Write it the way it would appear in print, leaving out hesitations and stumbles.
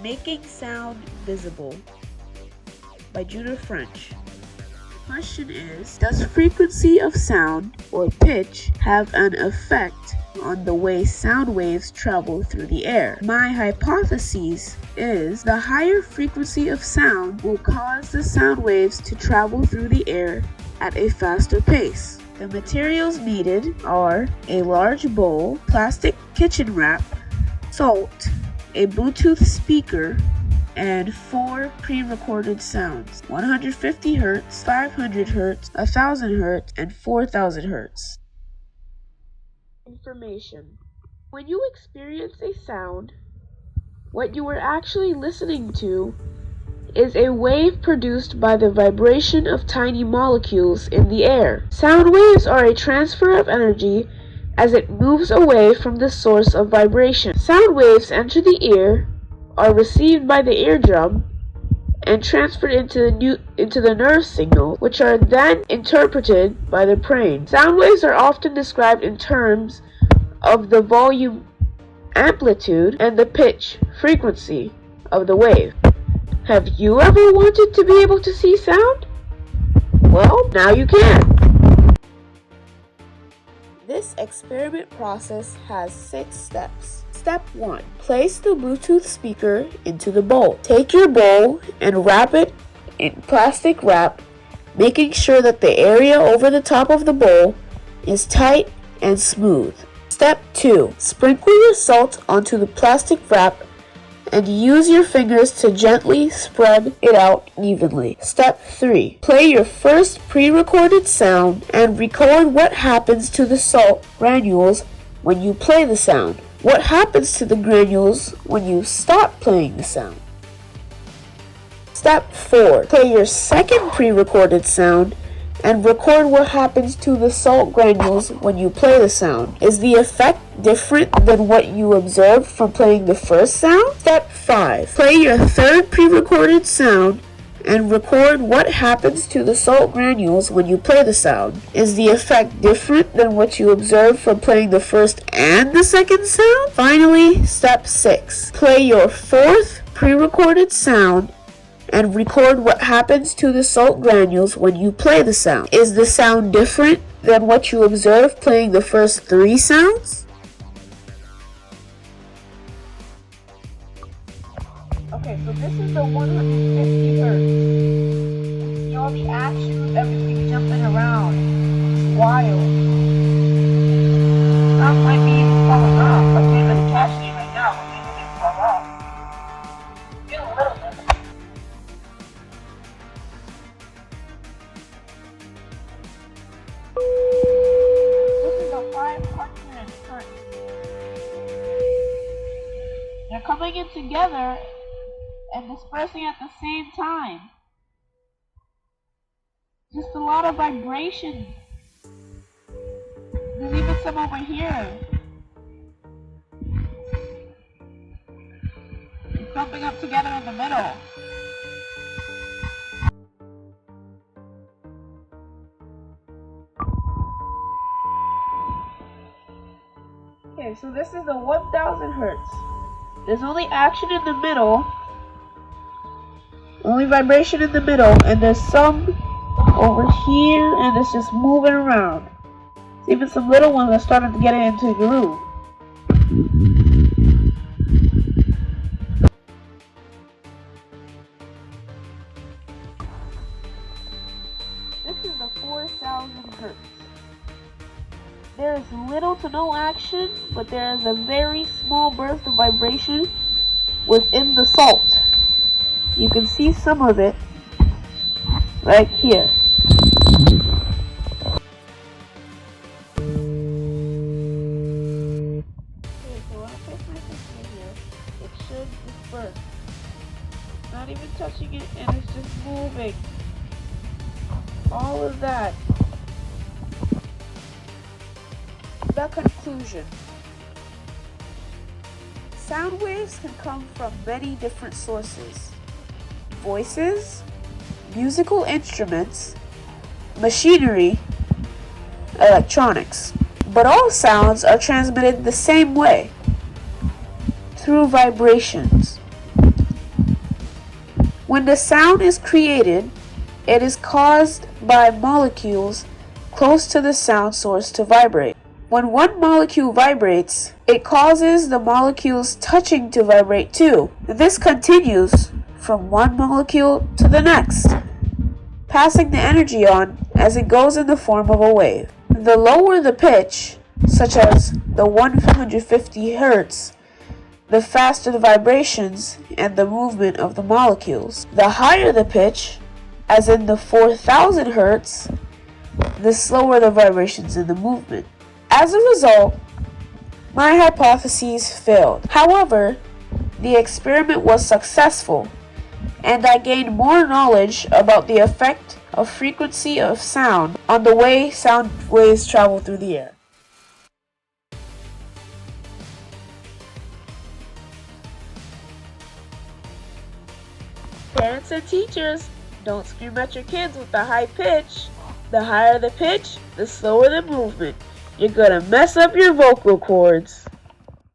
Making Sound Visible by Judah French. The question is, does frequency of sound or pitch have an effect on the way sound waves travel through the air? My hypothesis is the higher frequency of sound will cause the sound waves to travel through the air at a faster pace. The materials needed are a large bowl, plastic kitchen wrap, salt, a Bluetooth speaker, and 4 pre-recorded sounds: 150 Hz, 500 Hz, 1000 Hz, and 4000 Hz. Information. When you experience a sound, what you are actually listening to is a wave produced by the vibration of tiny molecules in the air. Sound waves are a transfer of energy as it moves away from the source of vibration. Sound waves enter the ear, are received by the eardrum, and transferred into the nerve signal, which are then interpreted by the brain. Sound waves are often described in terms of the volume, amplitude, and the pitch, frequency of the wave. Have you ever wanted to be able to see sound? Well, now you can. This experiment process has 6 steps. Step 1. Place the Bluetooth speaker into the bowl. Take your bowl and wrap it in plastic wrap, making sure that the area over the top of the bowl is tight and smooth. Step 2. Sprinkle your salt onto the plastic wrap and use your fingers to gently spread it out evenly. Step 3. Play your first pre-recorded sound and record what happens to the salt granules when you play the sound. What happens to the granules when you stop playing the sound? Step 4. Play your second pre-recorded sound and record what happens to the salt granules when you play the sound. Is the effect different than what you observed from playing the first sound? Step 5. Play your third pre-recorded sound and record what happens to the salt granules when you play the sound. Is the effect different than what you observed from playing the first and the second sound? Finally, step 6. Play your fourth pre-recorded sound and record what happens to the salt granules when you play the sound. Is the sound different than what you observed playing the first 3 sounds? Okay, so this is the 150 Hz. See all the action, everything jumping around. It's wild. Sounds might be even falling off. I can't even catch it right now, but maybe they fall off. Feel a little bit. This is a 500 Hz. They're coming in together and dispersing at the same time. Just a lot of vibration. There's even some over here. It's bumping up together in the middle. Okay, so this is the 1000 Hz. There's only action in the middle. Only vibration in the middle, and there's some over here, and it's just moving around. Even some little ones are starting to get into the groove. This is the 4000 Hz. There is little to no action, but there is a very small burst of vibration within the salt. You can see some of it right here. Okay, so when I place my finger here, it should disperse. Not even touching it, and it's just moving. All of that. The conclusion. Sound waves can come from many different sources. Voices, musical instruments, machinery, electronics. But all sounds are transmitted the same way, through vibrations. When the sound is created, it is caused by molecules close to the sound source to vibrate. When one molecule vibrates, it causes the molecules touching to vibrate too. This continues from one molecule to the next, passing the energy on as it goes in the form of a wave. The lower the pitch, such as the 150 Hz, the faster the vibrations and the movement of the molecules. The higher the pitch, as in the 4000 Hz, the slower the vibrations and the movement. As a result, my hypotheses failed. However, the experiment was successful, and I gained more knowledge about the effect of frequency of sound on the way sound waves travel through the air. Parents and teachers, don't scream at your kids with the high pitch. The higher the pitch, the slower the movement. You're gonna mess up your vocal cords.